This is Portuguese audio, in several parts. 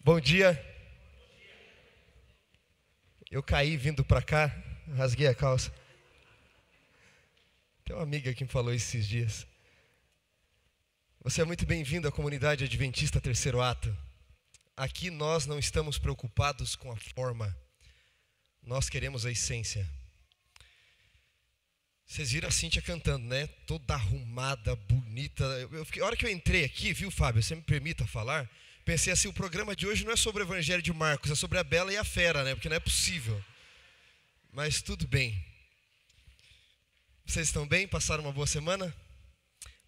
Bom dia. Eu caí vindo para cá, rasguei a calça. Tem uma amiga que me falou esses dias. Você é muito bem-vindo à comunidade adventista Terceiro Ato. Aqui nós não estamos preocupados com a forma. Nós queremos a essência. Vocês viram a Cíntia cantando, né? Toda arrumada, bonita. A hora que eu entrei aqui, viu, Fábio? Você me permita falar? Pensei assim, o programa de hoje não é sobre o Evangelho de Marcos, é sobre a Bela e a Fera, né? Porque não é possível. Mas tudo bem. Vocês estão bem? Passaram uma boa semana?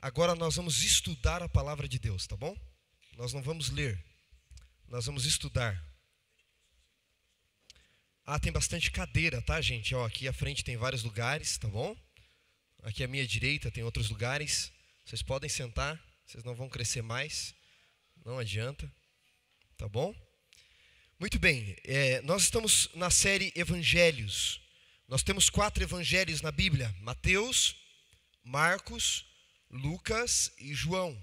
Agora nós vamos estudar a palavra de Deus, tá bom? Nós não vamos ler. Nós vamos estudar. Tem bastante cadeira, tá, gente? Aqui à frente tem vários lugares, tá bom? Aqui à minha direita tem outros lugares. Vocês podem sentar, vocês não vão crescer mais. Não adianta, tá bom? Muito bem, nós estamos na série Evangelhos. Nós temos 4 evangelhos na Bíblia: Mateus, Marcos, Lucas e João.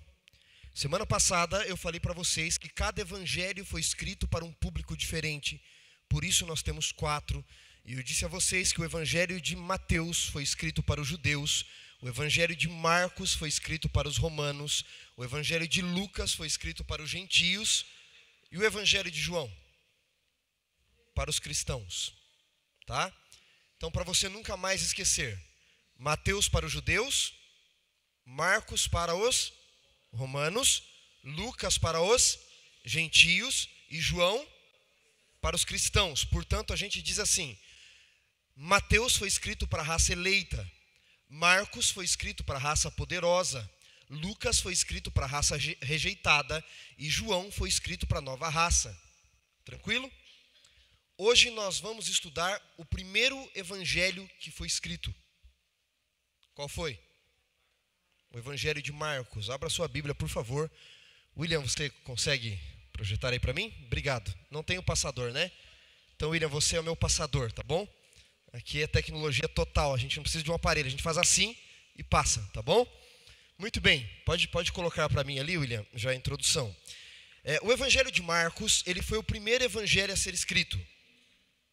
Semana passada eu falei para vocês que cada evangelho foi escrito para um público diferente. Por isso nós temos 4. E eu disse a vocês que o evangelho de Mateus foi escrito para os judeus. O evangelho de Marcos foi escrito para os romanos. O evangelho de Lucas foi escrito para os gentios. E o evangelho de João para os cristãos. Tá? Então, para você nunca mais esquecer: Mateus para os judeus, Marcos para os romanos, Lucas para os gentios e João para os cristãos. Portanto, a gente diz assim: Mateus foi escrito para a raça eleita, Marcos foi escrito para a raça poderosa, Lucas foi escrito para a raça rejeitada e João foi escrito para a nova raça. Tranquilo? Hoje nós vamos estudar o primeiro evangelho que foi escrito. Qual foi? O evangelho de Marcos. Abra sua Bíblia, por favor. William, você consegue projetar aí para mim? Obrigado. Não tem o passador, né? Então, William, você é o meu passador, tá bom? Aqui é tecnologia total, a gente não precisa de um aparelho, a gente faz assim e passa, tá bom? Muito bem, pode colocar para mim ali, William, já a introdução. O evangelho de Marcos, ele foi o primeiro evangelho a ser escrito.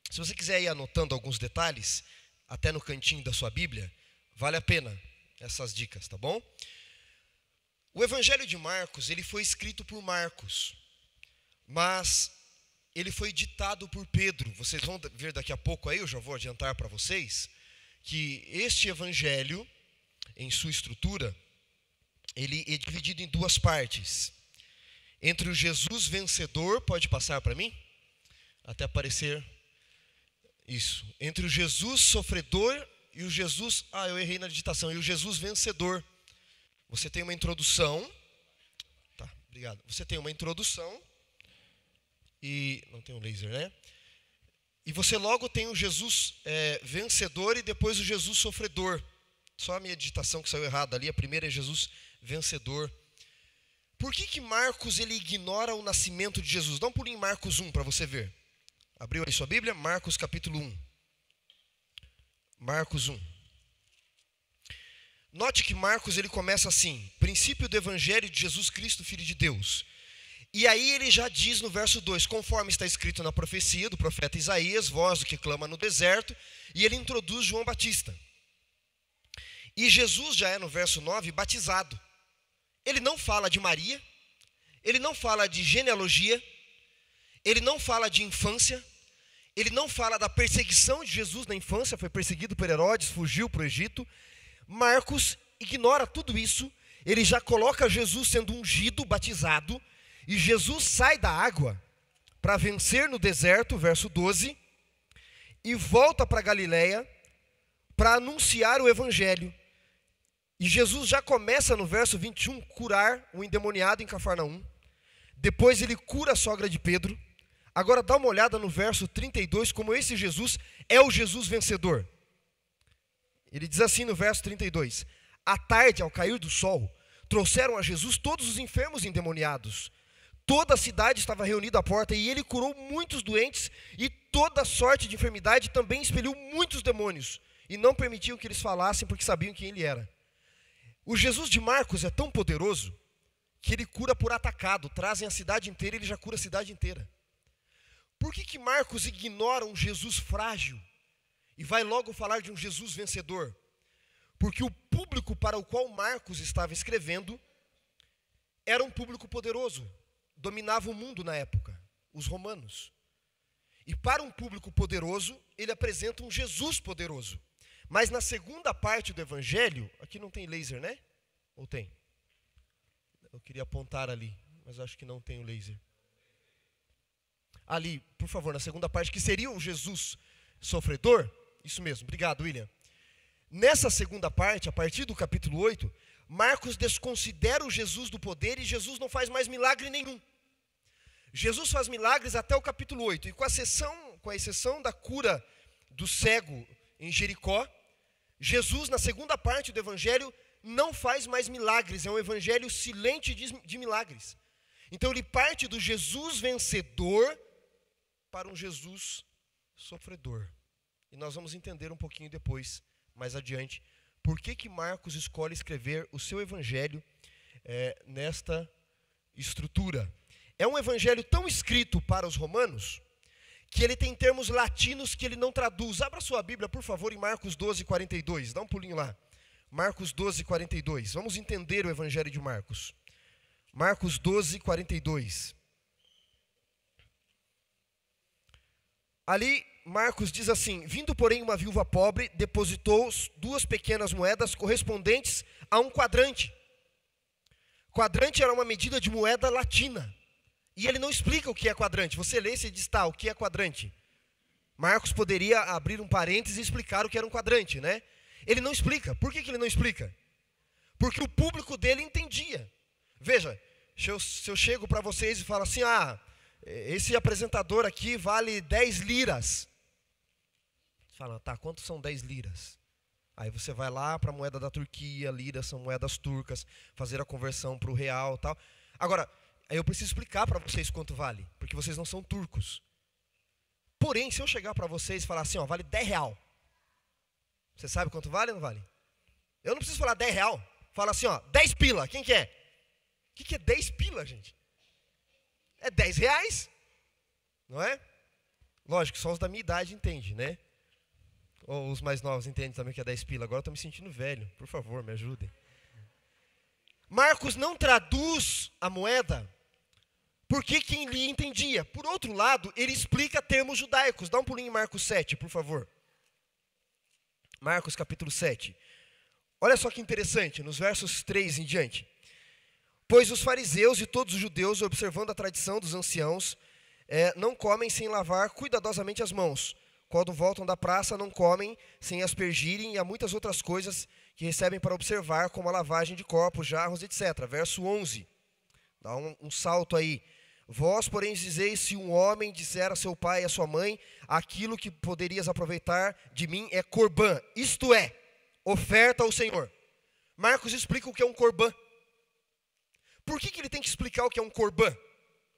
Se você quiser ir anotando alguns detalhes, até no cantinho da sua Bíblia, vale a pena essas dicas, tá bom? O evangelho de Marcos, ele foi escrito por Marcos, mas ele foi ditado por Pedro. Vocês vão ver daqui a pouco aí, eu já vou adiantar para vocês, que este evangelho, em sua estrutura, ele é dividido em 2 partes. Entre o Jesus vencedor, pode passar para mim? Até aparecer isso. Entre o Jesus sofredor e o Jesus... eu errei na digitação. E o Jesus vencedor. Você tem uma introdução. Tá, obrigado. Você tem uma introdução. E não tem um laser, né? E você logo tem o Jesus vencedor e depois o Jesus sofredor. Só a minha digitação que saiu errada ali. A primeira é Jesus vencedor. Por que Marcos ele ignora o nascimento de Jesus? Dá um pulinho em Marcos 1 para você ver. Abriu aí sua Bíblia? Marcos capítulo 1. Marcos 1. Note que Marcos ele começa assim: princípio do evangelho de Jesus Cristo, Filho de Deus. E aí ele já diz no verso 2, conforme está escrito na profecia do profeta Isaías, voz do que clama no deserto, e ele introduz João Batista. E Jesus já é no verso 9 batizado. Ele não fala de Maria, ele não fala de genealogia, ele não fala de infância, ele não fala da perseguição de Jesus na infância, foi perseguido por Herodes, fugiu para o Egito. Marcos ignora tudo isso, ele já coloca Jesus sendo ungido, batizado, e Jesus sai da água para vencer no deserto, verso 12, e volta para Galileia para anunciar o evangelho. E Jesus já começa no verso 21 curar o endemoniado em Cafarnaum. Depois ele cura a sogra de Pedro. Agora dá uma olhada no verso 32, como esse Jesus é o Jesus vencedor. Ele diz assim no verso 32: à tarde, ao cair do sol, trouxeram a Jesus todos os enfermos e endemoniados. Toda a cidade estava reunida à porta e ele curou muitos doentes e toda sorte de enfermidade, também expeliu muitos demônios. E não permitiam que eles falassem porque sabiam quem ele era. O Jesus de Marcos é tão poderoso que ele cura por atacado, trazem a cidade inteira e ele já cura a cidade inteira. Por que Marcos ignora um Jesus frágil e vai logo falar de um Jesus vencedor? Porque o público para o qual Marcos estava escrevendo era um público poderoso, dominava o mundo na época, os romanos. E para um público poderoso, ele apresenta um Jesus poderoso. Mas na segunda parte do evangelho, aqui não tem laser, né? Ou tem? Eu queria apontar ali, mas acho que não tem o laser. Ali, por favor, na segunda parte, que seria o Jesus sofredor. Isso mesmo, obrigado, William. Nessa segunda parte, a partir do capítulo 8, Marcos desconsidera o Jesus do poder e Jesus não faz mais milagre nenhum. Jesus faz milagres até o capítulo 8, e com a exceção da cura do cego em Jericó, Jesus, na segunda parte do evangelho, não faz mais milagres, é um evangelho silente de milagres. Então ele parte do Jesus vencedor para um Jesus sofredor. E nós vamos entender um pouquinho depois, mais adiante, por que Marcos escolhe escrever o seu evangelho nesta estrutura. É um evangelho tão escrito para os romanos, que ele tem termos latinos que ele não traduz. Abra sua Bíblia, por favor, em Marcos 12, 42. Dá um pulinho lá. Marcos 12, 42. Vamos entender o evangelho de Marcos. Marcos 12, 42. Ali, Marcos diz assim: vindo, porém, uma viúva pobre, depositou 2 pequenas moedas correspondentes a um quadrante. Quadrante era uma medida de moeda latina. E ele não explica o que é quadrante. Você lê e diz, tá, o que é quadrante? Marcos poderia abrir um parênteses e explicar o que era um quadrante, né? Ele não explica. Por que ele não explica? Porque o público dele entendia. Veja, se eu chego para vocês e falo assim, esse apresentador aqui vale 10 liras. Você fala, tá, quanto são 10 liras? Aí você vai lá para a moeda da Turquia, liras são moedas turcas, fazer a conversão para o real e tal. Agora, aí eu preciso explicar para vocês quanto vale, porque vocês não são turcos. Porém, se eu chegar para vocês e falar assim, vale 10 real. Você sabe quanto vale ou não vale? Eu não preciso falar 10 real. Fala assim, 10 pila. Quem que é? O que é 10 pila, gente? É 10 reais. Não é? Lógico, só os da minha idade entendem, né? Ou os mais novos entendem também que é 10 pila. Agora eu estou me sentindo velho. Por favor, me ajudem. Marcos não traduz a moeda porque quem lhe entendia. Por outro lado, ele explica termos judaicos. Dá um pulinho em Marcos 7, por favor. Marcos capítulo 7. Olha só que interessante, nos versos 3 em diante. Pois os fariseus e todos os judeus, observando a tradição dos anciãos, não comem sem lavar cuidadosamente as mãos. Quando voltam da praça, não comem sem aspergirem, e há muitas outras coisas que recebem para observar, como a lavagem de corpos, jarros, etc. Verso 11. Dá um salto aí. Vós, porém, dizeis, se um homem disser a seu pai e a sua mãe, aquilo que poderias aproveitar de mim é corbã, isto é, oferta ao Senhor. Marcos explica o que é um corbã. Por que ele tem que explicar o que é um corbã?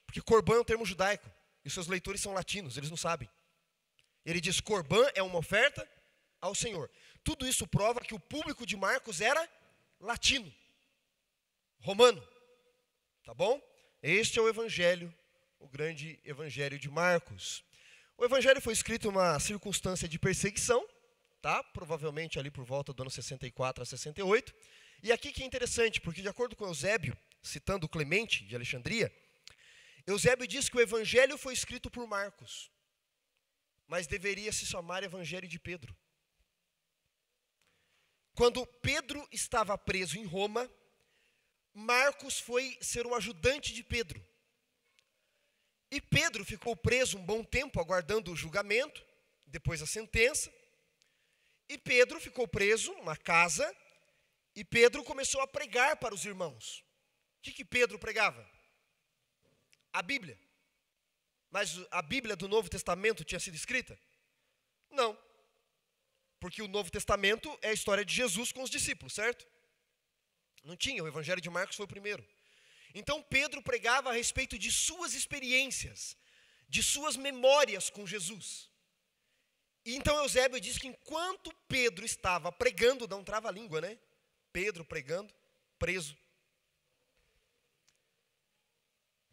Porque corbã é um termo judaico, e seus leitores são latinos, eles não sabem. Ele diz, corbã é uma oferta ao Senhor. Tudo isso prova que o público de Marcos era latino, romano. Tá bom? Este é o evangelho, o grande evangelho de Marcos. O evangelho foi escrito em uma circunstância de perseguição, tá? Provavelmente ali por volta do ano 64 a 68. E aqui que é interessante, porque de acordo com Eusébio, citando Clemente de Alexandria, Eusébio diz que o evangelho foi escrito por Marcos, mas deveria se chamar evangelho de Pedro. Quando Pedro estava preso em Roma, Marcos foi ser o ajudante de Pedro. E Pedro ficou preso um bom tempo, aguardando o julgamento, depois a sentença. E Pedro ficou preso numa casa, e Pedro começou a pregar para os irmãos. O que Pedro pregava? A Bíblia. Mas a Bíblia do Novo Testamento tinha sido escrita? Não. Porque o Novo Testamento é a história de Jesus com os discípulos, certo? Não tinha, o evangelho de Marcos foi o primeiro. Então Pedro pregava a respeito de suas experiências, de suas memórias com Jesus. E então Eusébio diz que enquanto Pedro estava pregando, dá um trava-língua, né? Pedro pregando, preso.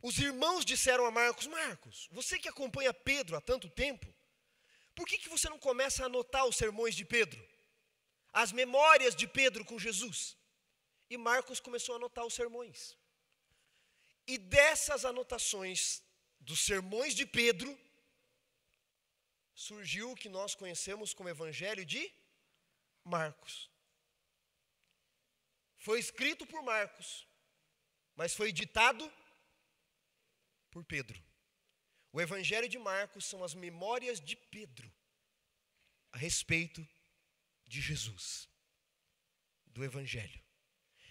Os irmãos disseram a Marcos: Marcos, você que acompanha Pedro há tanto tempo, por que você não começa a anotar os sermões de Pedro? As memórias de Pedro com Jesus? E Marcos começou a anotar os sermões. E dessas anotações dos sermões de Pedro, surgiu o que nós conhecemos como Evangelho de Marcos. Foi escrito por Marcos, mas foi ditado por Pedro. O Evangelho de Marcos são as memórias de Pedro a respeito de Jesus, do Evangelho.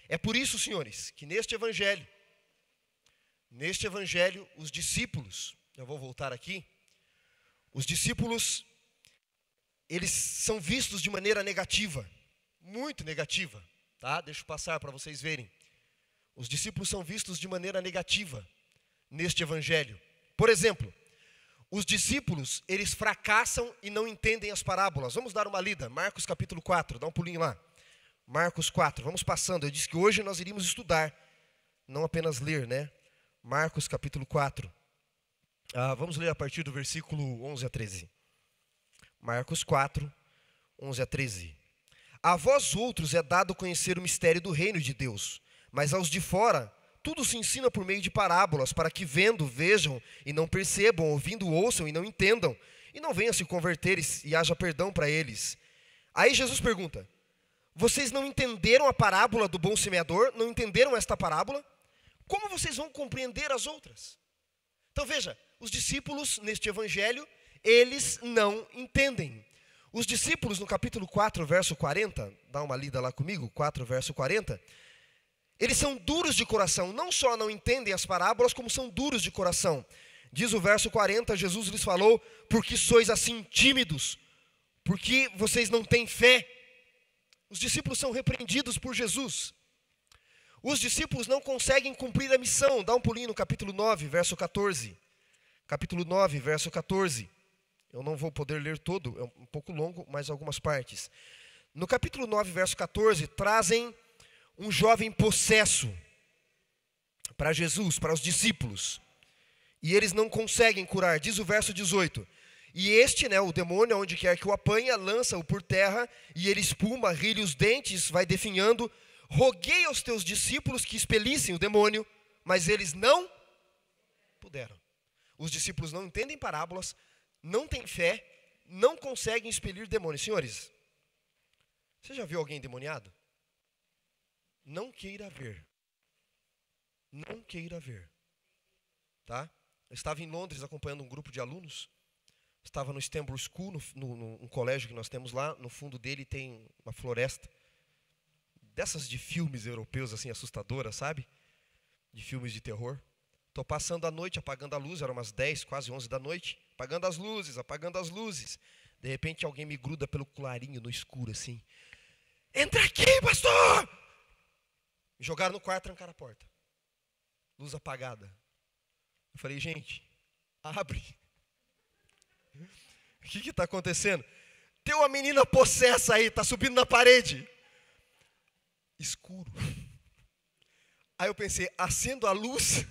É por isso, senhores, que neste Evangelho, os discípulos, eu vou voltar aqui, os discípulos, eles são vistos de maneira negativa, muito negativa, tá? Deixa eu passar para vocês verem. Os discípulos são vistos de maneira negativa neste Evangelho. Por exemplo, os discípulos, eles fracassam e não entendem as parábolas. Vamos dar uma lida, Marcos capítulo 4, dá um pulinho lá. Marcos 4, vamos passando. Eu disse que hoje nós iríamos estudar, não apenas ler, né? Marcos capítulo 4. Vamos ler a partir do versículo 11 a 13. Marcos 4, 11 a 13. A vós outros é dado conhecer o mistério do reino de Deus, mas aos de fora tudo se ensina por meio de parábolas, para que vendo, vejam e não percebam, ouvindo, ouçam e não entendam, e não venham se converter e haja perdão para eles. Aí Jesus pergunta: vocês não entenderam a parábola do bom semeador? Não entenderam esta parábola? Como vocês vão compreender as outras? Então veja, os discípulos neste evangelho, eles não entendem. Os discípulos no capítulo 4, verso 40, dá uma lida lá comigo, 4, verso 40, eles são duros de coração, não só não entendem as parábolas, como são duros de coração. Diz o verso 40, Jesus lhes falou: porque sois assim tímidos, porque vocês não têm fé. Os discípulos são repreendidos por Jesus. Os discípulos não conseguem cumprir a missão. Dá um pulinho no capítulo 9, verso 14. Capítulo 9, verso 14. Eu não vou poder ler todo, é um pouco longo, mas algumas partes. No capítulo 9, verso 14, trazem um jovem possesso para Jesus, para os discípulos. E eles não conseguem curar. Diz o verso 18. E este, o demônio, onde quer que o apanha, lança-o por terra, e ele espuma, ri-lhe os dentes, vai definhando. Roguei aos teus discípulos que expelissem o demônio, mas eles não puderam. Os discípulos não entendem parábolas, não têm fé, não conseguem expelir demônios. Senhores, você já viu alguém endemoniado? Não queira ver. Não queira ver. Tá? Eu estava em Londres acompanhando um grupo de alunos. Estava no Stanborough School, num colégio que nós temos lá. No fundo dele tem uma floresta. Dessas de filmes europeus, assim, assustadoras, sabe? De filmes de terror. Estou passando a noite, apagando a luz. Eram umas 10, quase 11 da noite. Apagando as luzes. De repente alguém me gruda pelo colarinho no escuro, assim. Entra aqui, pastor! Me jogaram no quarto, trancaram a porta. Luz apagada. Eu falei: gente, abre. O que está acontecendo? Tem uma menina possessa aí, está subindo na parede. Escuro. Aí eu pensei: acendo a luz.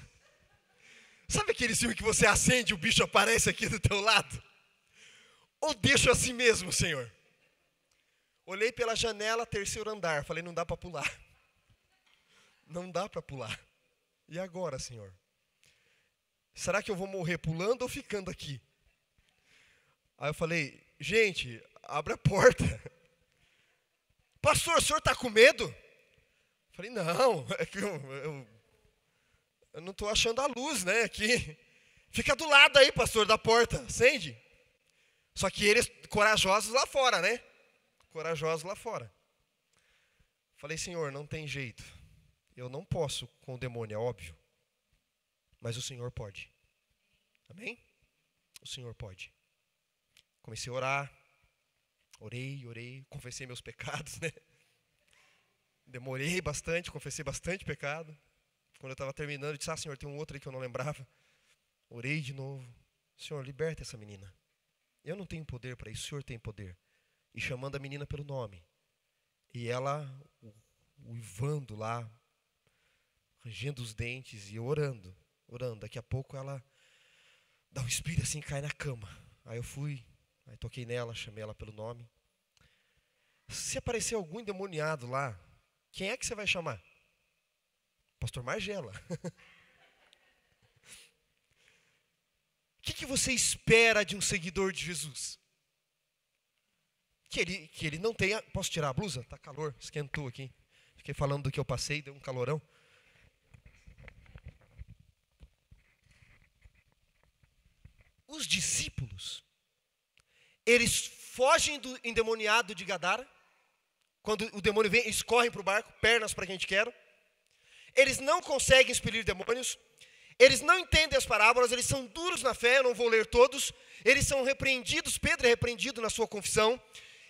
Sabe aquele filme que você acende e o bicho aparece aqui do teu lado? Ou deixo assim mesmo, Senhor? Olhei pela janela, 3º andar. Falei: não dá para pular. Não dá para pular. E agora, Senhor? Será que eu vou morrer pulando ou ficando aqui? Aí eu falei: gente, abre a porta. Pastor, o senhor está com medo? Eu falei: não, é que eu não estou achando a luz, né, aqui. Fica do lado aí, pastor, da porta, acende. Só que eles corajosos lá fora, né? Corajosos lá fora. Falei: Senhor, não tem jeito. Eu não posso com o demônio, é óbvio. Mas o Senhor pode. Amém? O Senhor pode. Comecei a orar. Orei, confessei meus pecados, né? Demorei bastante, confessei bastante pecado. Quando eu estava terminando, eu disse: Senhor, tem um outro aí que eu não lembrava. Orei de novo. Senhor, liberta essa menina. Eu não tenho poder para isso, o Senhor tem poder. E chamando a menina pelo nome. E ela, uivando lá, rangendo os dentes e orando. orando. Daqui a pouco ela dá um espírito assim, cai na cama. Aí eu fui, aí toquei nela, chamei ela pelo nome. Se aparecer algum endemoniado lá, quem é que você vai chamar? Pastor Margela. O que você espera de um seguidor de Jesus? Que ele não tenha... Posso tirar a blusa? Tá calor, esquentou aqui. Fiquei falando do que eu passei, deu um calorão. Os discípulos, eles fogem do endemoniado de Gadara. Quando o demônio vem, eles correm para o barco, pernas para quem te quero. Eles não conseguem expelir demônios. Eles não entendem as parábolas, eles são duros na fé, eu não vou ler todos. Eles são repreendidos, Pedro é repreendido na sua confissão.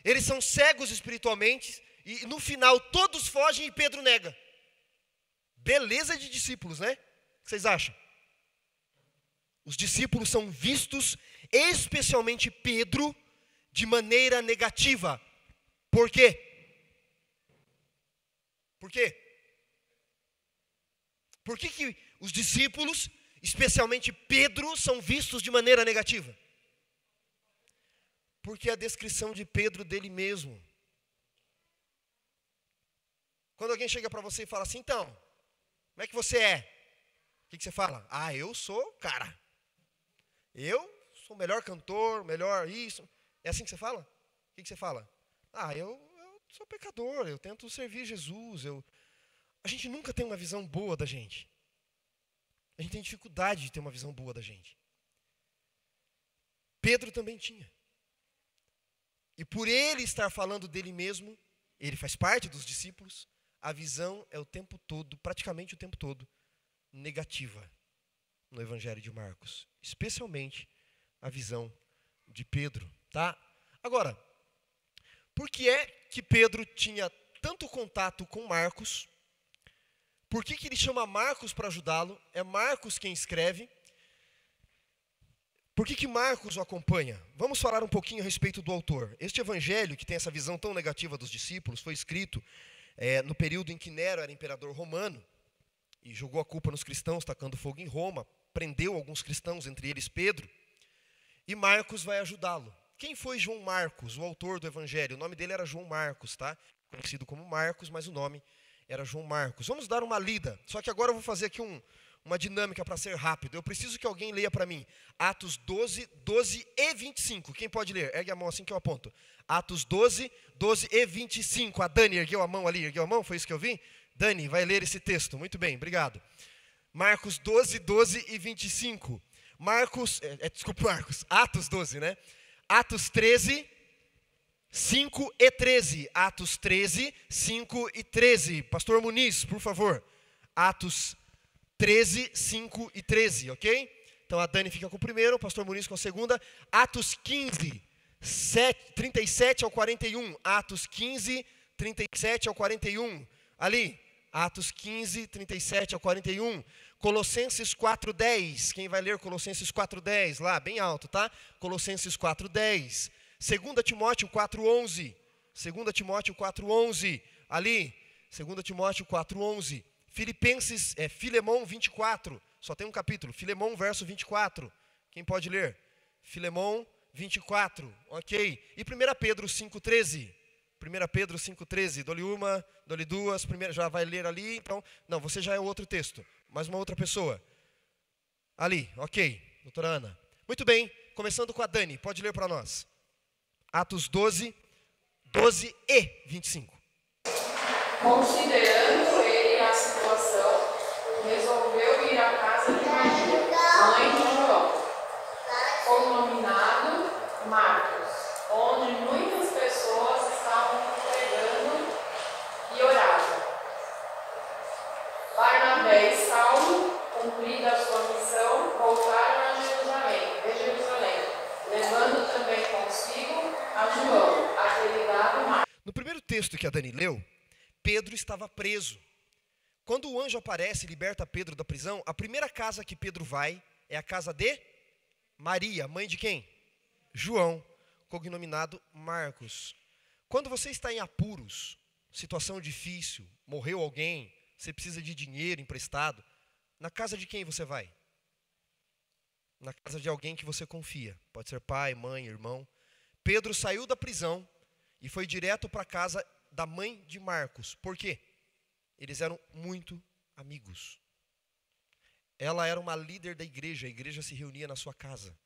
Eles são cegos espiritualmente. E no final todos fogem e Pedro nega. Beleza de discípulos, né? O que vocês acham? Os discípulos são vistos, especialmente Pedro, de maneira negativa. Por quê? Por quê? Por que os discípulos, especialmente Pedro, são vistos de maneira negativa? Porque a descrição de Pedro dele mesmo. Quando alguém chega para você e fala assim, então, como é que você é? O que você fala? Ah, eu sou cara. Eu sou o melhor cantor, melhor isso. É assim que você fala? O que você fala? Ah, eu sou pecador, eu tento servir Jesus. A gente nunca tem uma visão boa da gente. A gente tem dificuldade de ter uma visão boa da gente. Pedro também tinha. E por ele estar falando dele mesmo, ele faz parte dos discípulos, a visão é o tempo todo, praticamente o tempo todo, negativa no Evangelho de Marcos. Especialmente a visão de Pedro, tá? Agora, por que é que Pedro tinha tanto contato com Marcos? Por que ele chama Marcos para ajudá-lo? É Marcos quem escreve. Por que Marcos o acompanha? Vamos falar um pouquinho a respeito do autor. Este evangelho, que tem essa visão tão negativa dos discípulos, foi escrito no período em que Nero era imperador romano e jogou a culpa nos cristãos, tacando fogo em Roma, prendeu alguns cristãos, entre eles Pedro, e Marcos vai ajudá-lo. Quem foi João Marcos, o autor do evangelho? O nome dele era João Marcos, tá? Conhecido como Marcos, mas o nome era João Marcos. Vamos dar uma lida, só que agora eu vou fazer aqui uma dinâmica para ser rápido. Eu preciso que alguém leia para mim Atos 12, 12 e 25. Quem pode ler? Ergue a mão assim que eu aponto. Atos 12, 12 e 25. A Dani ergueu a mão ali, ergueu a mão? Foi isso que eu vi? Dani, vai ler esse texto. Muito bem, obrigado. Marcos 12, 12 e 25. Marcos, Atos 12, né? Atos 13, 5 e 13. Atos 13, 5 e 13. Pastor Muniz, por favor. Atos 13, 5 e 13, ok? Então a Dani fica com o primeiro, o pastor Muniz com a segunda. Atos 15, 37 ao 41. Atos 15, 37 ao 41. Ali, Atos 15, 37 ao 41. Colossenses 4:10. Quem vai ler Colossenses 4:10? Lá, bem alto, tá? Colossenses 4:10. 2 Timóteo 4:11. 2 Timóteo 4:11. Ali, 2 Timóteo 4:11. Filipenses, Filemão 24. Só tem um capítulo. Filemão, verso 24. Quem pode ler? Filemão 24. Ok. E 1 Pedro 5:13. 1 Pedro 5:13. Dou-lhe uma, dou-lhe duas. Primeiro, já vai ler ali. Então, não, você já é outro texto. Mais uma outra pessoa. Ali, ok. Doutora Ana. Muito bem. Começando com a Dani. Pode ler para nós. Atos 12, 12 e 25. Considerando ele a situação, resolveu ir à casa de Maria, mãe de João, cognominado Marcos, onde muitas pessoas estavam congregando e oravam. Barnabé e Saulo, cumprida a sua missão, voltaram de Jerusalém, levando também consigo a João, apelidado Marcos. No primeiro texto que a Dani leu, Pedro estava preso. Quando o anjo aparece e liberta Pedro da prisão, a primeira casa que Pedro vai é a casa de Maria, mãe de quem? João, cognominado Marcos. Quando você está em apuros, situação difícil, morreu alguém, você precisa de dinheiro emprestado, na casa de quem você vai? na casa de alguém que você confia. Pode ser pai, mãe, irmão. Pedro saiu da prisão e foi direto para a casa da mãe de Marcos. Por quê? Eles eram muito amigos. Ela era uma líder da igreja, a igreja se reunia na sua casa.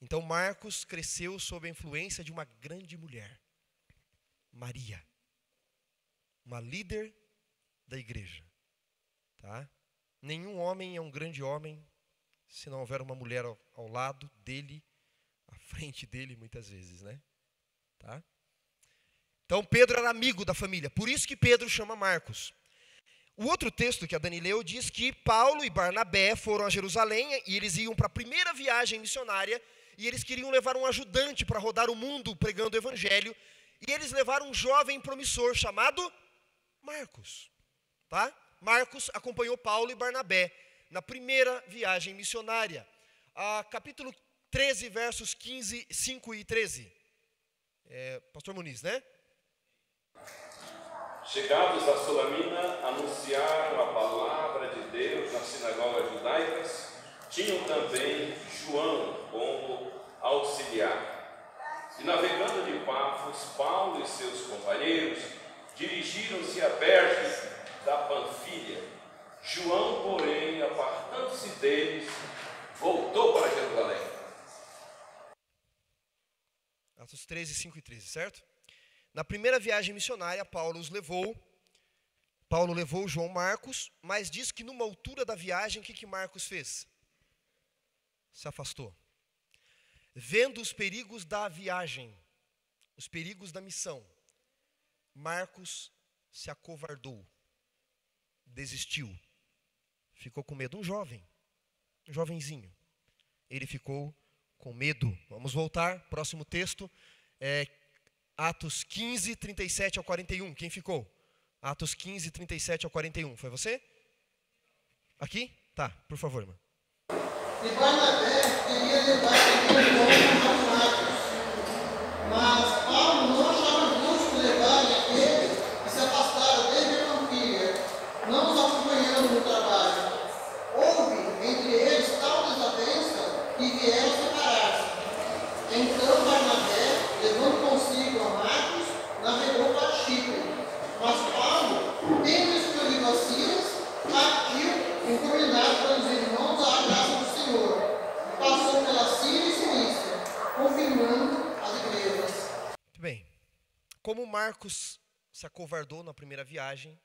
Então Marcos cresceu sob a influência de uma grande mulher, Maria, uma líder da igreja. Tá? Nenhum homem é um grande homem se não houver uma mulher ao lado dele, à frente dele muitas vezes, né? Tá? Então Pedro era amigo da família, por isso que Pedro chama Marcos. O outro texto que a Dani leu diz que Paulo e Barnabé foram a Jerusalém e eles iam para a primeira viagem missionária e eles queriam levar um ajudante para rodar o mundo pregando o evangelho e eles levaram um jovem promissor chamado Marcos. Tá? Marcos acompanhou Paulo e Barnabé na primeira viagem missionária. Capítulo 13, versos 15, 5 e 13. Pastor Muniz, né? Chegados a Sulamina, anunciaram a palavra de Deus nas sinagogas judaicas. Tinham também João como auxiliar. E navegando de Pafos, Paulo e seus companheiros dirigiram-se a Perge da Panfilha. João, porém, apartando-se deles, voltou para Jerusalém. Atos 13, 5 e 13, certo? Na primeira viagem missionária, Paulo levou João Marcos, mas diz que numa altura da viagem, o que Marcos fez? Se afastou. Vendo os perigos da viagem, os perigos da missão, Marcos se acovardou, desistiu, ficou com medo. Um jovenzinho, ele ficou com medo. Vamos voltar, próximo texto, Atos 15, 37 ao 41. Quem ficou? Atos 15, 37 ao 41. Foi você? Aqui? Tá, por favor, irmão. E Barnabé queria levar aquele homem aos Marcos, mas Paulo não achava justo levar aquele e se afastaram desde a Panfilha, não os acompanhando no trabalho. Houve entre eles tal desavença que vieram separar-se. Então Barnabé, levando consigo a Marcos, navegou para Chipre. Mas Paulo, tendo escolhido a Silas, partiu encomendado pelos irmãos à graça do Senhor. Passou pela Síria e Cilícia, confirmando as igrejas. Muito bem. Como Marcos se acovardou na primeira viagem,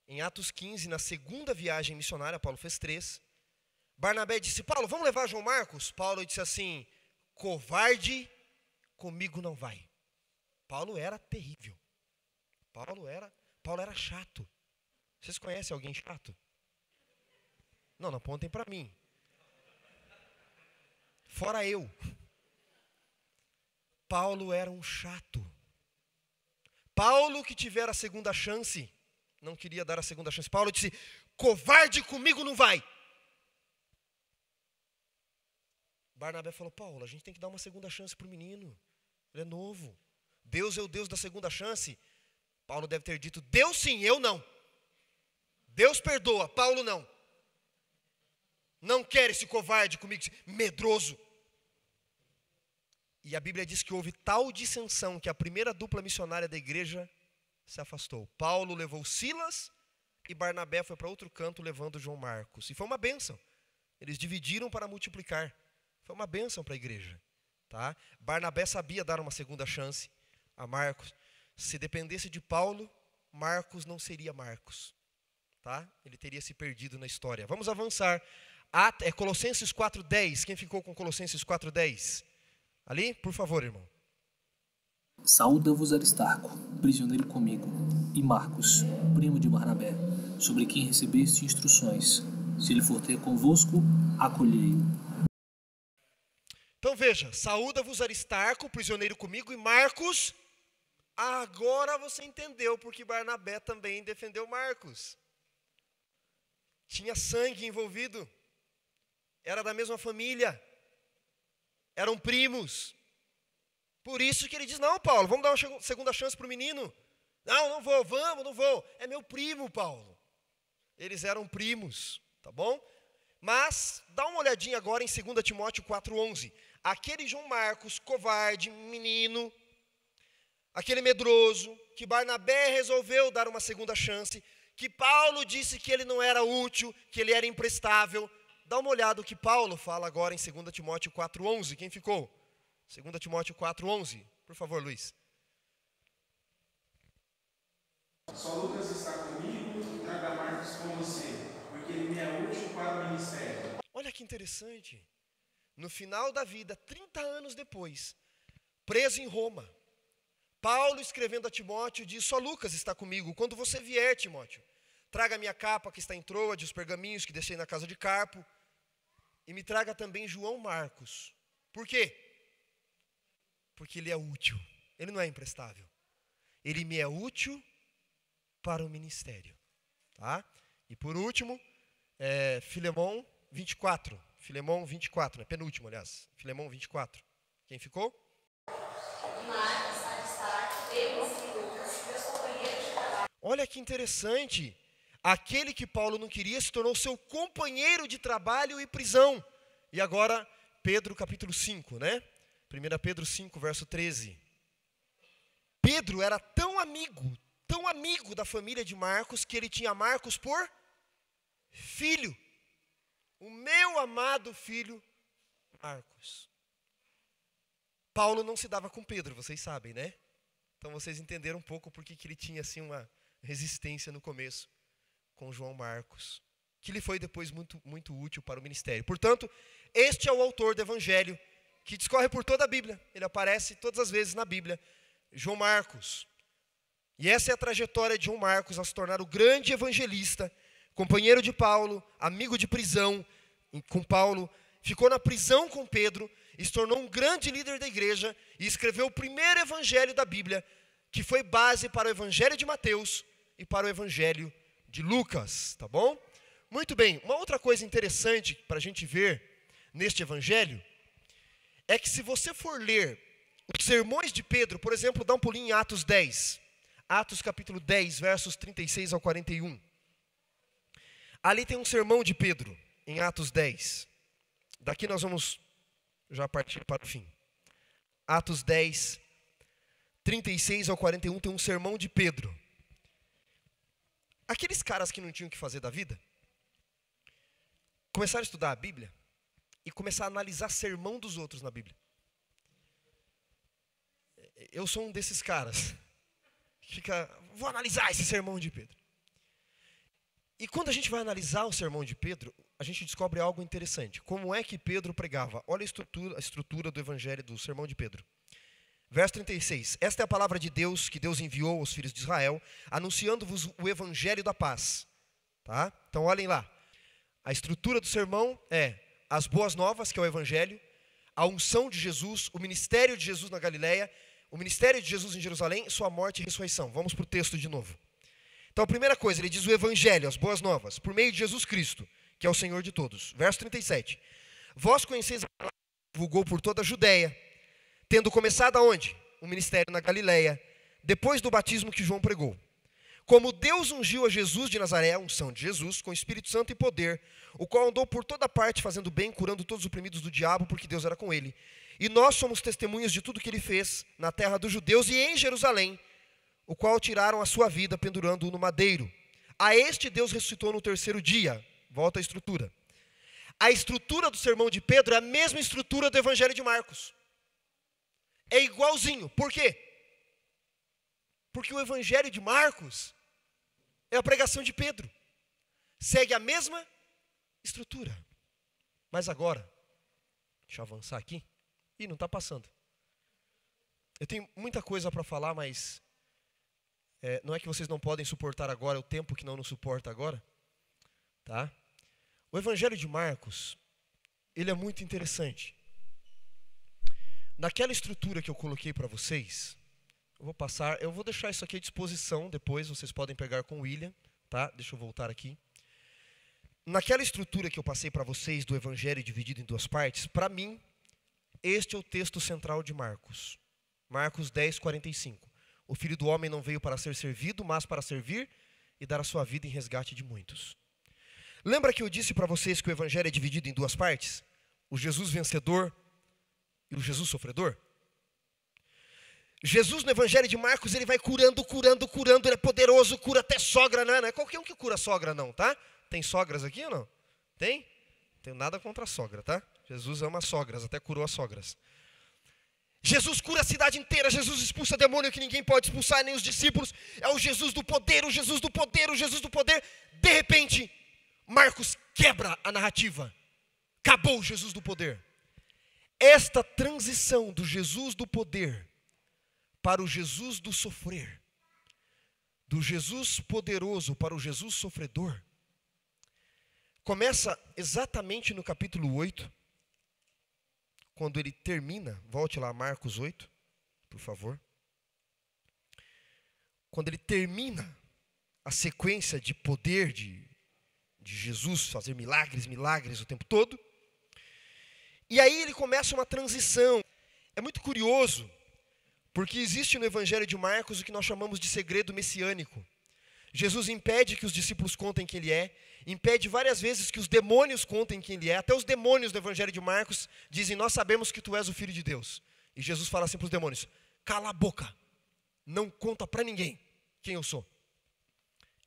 em Atos 15, na segunda viagem missionária, Paulo fez 3, Barnabé disse: Paulo, vamos levar João Marcos? Paulo disse assim: covarde, comigo não vai. Paulo era terrível. Paulo era chato. Vocês conhecem alguém chato? Não apontem para mim. Fora eu. Paulo era um chato. Paulo, que tivera a segunda chance, não queria dar a segunda chance. Paulo disse: covarde, comigo não vai. Barnabé falou: Paulo, a gente tem que dar uma segunda chance para o menino. Ele é novo. Deus é o Deus da segunda chance. Paulo deve ter dito: Deus sim, eu não. Deus perdoa, Paulo não. Não quer esse covarde comigo, medroso. E a Bíblia diz que houve tal dissensão que a primeira dupla missionária da igreja se afastou. Paulo levou Silas e Barnabé foi para outro canto levando João Marcos. E foi uma bênção. Eles dividiram para multiplicar. Foi uma bênção para a igreja. Tá? Barnabé sabia dar uma segunda chance a Marcos. Se dependesse de Paulo, Marcos não seria Marcos. Tá? Ele teria se perdido na história. Vamos avançar. Colossenses 4:10. Quem ficou com Colossenses 4:10? Ali, por favor, irmão. Saúda-vos Aristarco, prisioneiro comigo, e Marcos, primo de Barnabé, sobre quem recebeste instruções. Se ele for ter convosco, acolhei-o. Então veja, saúda-vos Aristarco, prisioneiro comigo, e Marcos. Agora você entendeu porque Barnabé também defendeu Marcos. Tinha sangue envolvido. Era da mesma família. Eram primos. Por isso que ele diz: não, Paulo, vamos dar uma segunda chance para o menino. Não vou, não vou. É meu primo, Paulo. Eles eram primos, tá bom? Mas dá uma olhadinha agora em 2 Timóteo 4,11. Aquele João Marcos, covarde, menino, aquele medroso, que Barnabé resolveu dar uma segunda chance, que Paulo disse que ele não era útil, que ele era imprestável. Dá uma olhada o que Paulo fala agora em 2 Timóteo 4,11. Quem ficou? 2 Timóteo 4,11. Por favor, Luiz. Só Lucas está comigo e traga Marcos com você, porque ele me é útil para o ministério. Olha que interessante. No final da vida, 30 anos depois, preso em Roma, Paulo escrevendo a Timóteo diz, só Lucas está comigo. Quando você vier, Timóteo, traga a minha capa que está em Troade, os pergaminhos que deixei na casa de Carpo, e me traga também João Marcos. Por quê? Porque ele é útil, ele não é imprestável. Ele me é útil para o ministério. Tá? E por último, Filemão 24. Filemão 24, né? Penúltimo, aliás. Filemão 24. Quem ficou? Olha que interessante. Aquele que Paulo não queria se tornou seu companheiro de trabalho e prisão. E agora, Pedro capítulo 5, né? 1 Pedro 5, verso 13. Pedro era tão amigo da família de Marcos, que ele tinha Marcos por filho. O meu amado filho Marcos. Paulo não se dava com Pedro, vocês sabem, né? Então vocês entenderam um pouco por que ele tinha assim uma resistência no começo com João Marcos, que lhe foi depois muito, muito útil para o ministério. Portanto, este é o autor do evangelho que discorre por toda a Bíblia. Ele aparece todas as vezes na Bíblia, João Marcos. E essa é a trajetória de João Marcos a se tornar o grande evangelista, companheiro de Paulo, amigo de prisão com Paulo, ficou na prisão com Pedro e se tornou um grande líder da igreja e escreveu o primeiro evangelho da Bíblia, que foi base para o evangelho de Mateus e para o evangelho de Lucas, tá bom? Muito bem, uma outra coisa interessante para a gente ver neste evangelho é que se você for ler os sermões de Pedro, por exemplo, dá um pulinho em Atos 10, Atos capítulo 10, versos 36 ao 41. Ali tem um sermão de Pedro, em Atos 10. Daqui nós vamos já partir para o fim. Atos 10, 36 ao 41, tem um sermão de Pedro. Aqueles caras que não tinham o que fazer da vida, começaram a estudar a Bíblia e começaram a analisar sermão dos outros na Bíblia. Eu sou um desses caras que vou analisar esse sermão de Pedro. E quando a gente vai analisar o sermão de Pedro, a gente descobre algo interessante. Como é que Pedro pregava? Olha a estrutura do evangelho do sermão de Pedro. Verso 36. Esta é a palavra de Deus que Deus enviou aos filhos de Israel, anunciando-vos o evangelho da paz. Tá? Então olhem lá. A estrutura do sermão é as boas novas, que é o evangelho, a unção de Jesus, o ministério de Jesus na Galileia, o ministério de Jesus em Jerusalém, sua morte e ressurreição. Vamos para o texto de novo. Então a primeira coisa, ele diz o evangelho, as boas novas, por meio de Jesus Cristo, que é o Senhor de todos. Verso 37. Vós conheceis a palavra que divulgou por toda a Judéia, tendo começado aonde? O ministério na Galileia, depois do batismo que João pregou. Como Deus ungiu a Jesus de Nazaré, a unção de Jesus, com Espírito Santo e poder, o qual andou por toda parte fazendo bem, curando todos os oprimidos do diabo, porque Deus era com ele. E nós somos testemunhas de tudo que ele fez na terra dos judeus e em Jerusalém, o qual tiraram a sua vida pendurando-o no madeiro. A este Deus ressuscitou no terceiro dia. Volta à estrutura. A estrutura do sermão de Pedro é a mesma estrutura do evangelho de Marcos. É igualzinho. Por quê? Porque o evangelho de Marcos é a pregação de Pedro. Segue a mesma estrutura. Mas agora, deixa eu avançar aqui. Ih, não está passando. Eu tenho muita coisa para falar, mas não é que vocês não podem suportar agora, é o tempo que não nos suporta agora. Tá? O evangelho de Marcos, ele é muito interessante. Naquela estrutura que eu coloquei para vocês, eu vou deixar isso aqui à disposição depois, vocês podem pegar com o William, tá? Deixa eu voltar aqui. Naquela estrutura que eu passei para vocês do evangelho dividido em duas partes, para mim, este é o texto central de Marcos. Marcos 10, 45. O Filho do Homem não veio para ser servido, mas para servir e dar a sua vida em resgate de muitos. Lembra que eu disse para vocês que o evangelho é dividido em duas partes? O Jesus vencedor e o Jesus sofredor? Jesus no evangelho de Marcos, ele vai curando, ele é poderoso, cura até sogra, não é qualquer um que cura sogra não, tá? Tem sogras aqui ou não? Tem? Não tenho nada contra a sogra, tá? Jesus ama sogras, até curou as sogras. Jesus cura a cidade inteira, Jesus expulsa demônio que ninguém pode expulsar, nem os discípulos. É o Jesus do poder, o Jesus do poder, o Jesus do poder. De repente, Marcos quebra a narrativa. Acabou o Jesus do poder. Esta transição do Jesus do poder para o Jesus do sofrer, do Jesus poderoso para o Jesus sofredor, começa exatamente no capítulo 8, quando ele termina, volte lá, Marcos 8, por favor. Quando ele termina a sequência de poder de Jesus, fazer milagres o tempo todo. E aí ele começa uma transição. É muito curioso, porque existe no Evangelho de Marcos o que nós chamamos de segredo messiânico. Jesus impede que os discípulos contem quem ele é, impede várias vezes que os demônios contem quem ele é. Até os demônios do Evangelho de Marcos dizem: nós sabemos que tu és o Filho de Deus. E Jesus fala assim para os demônios: cala a boca, não conta para ninguém quem eu sou.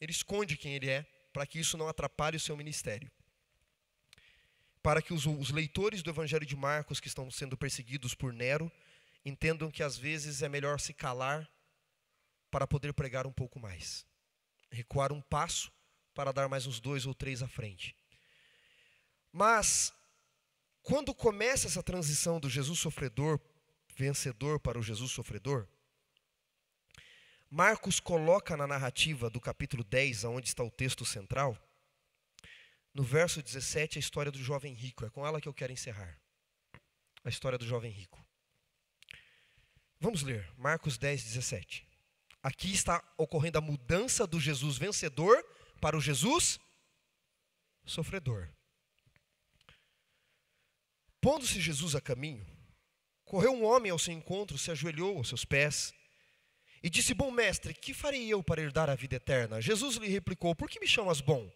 Ele esconde quem ele é, para que isso não atrapalhe o seu ministério. Para que os leitores do Evangelho de Marcos, que estão sendo perseguidos por Nero, entendam que às vezes é melhor se calar para poder pregar um pouco mais. Recuar um passo para dar mais uns 2 ou 3 à frente. Mas, quando começa essa transição do Jesus sofredor, vencedor para o Jesus sofredor, Marcos coloca na narrativa do capítulo 10, onde está o texto central, no verso 17, a história do jovem rico. É com ela que eu quero encerrar. A história do jovem rico. Vamos ler, Marcos 10, 17. Aqui está ocorrendo a mudança do Jesus vencedor para o Jesus sofredor. Pondo-se Jesus a caminho, correu um homem ao seu encontro, se ajoelhou aos seus pés e disse: bom mestre, que farei eu para herdar a vida eterna? Jesus lhe replicou: por que me chamas bom?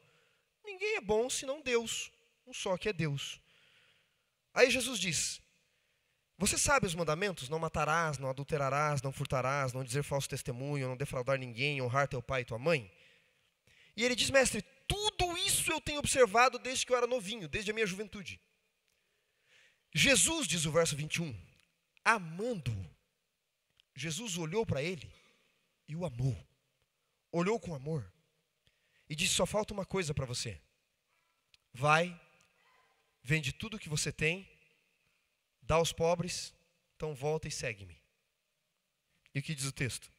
Ninguém é bom senão Deus, um só que é Deus. Aí Jesus diz: você sabe os mandamentos? Não matarás, não adulterarás, não furtarás, não dizer falso testemunho, não defraudar ninguém, honrar teu pai e tua mãe. E ele diz: mestre, tudo isso eu tenho observado desde que eu era novinho, desde a minha juventude. Jesus, diz o verso 21, amando-o, Jesus olhou para ele e o amou. Olhou com amor e disse: só falta uma coisa para você. Vai, vende tudo o que você tem, dá aos pobres, então volta e segue-me. E o que diz o texto?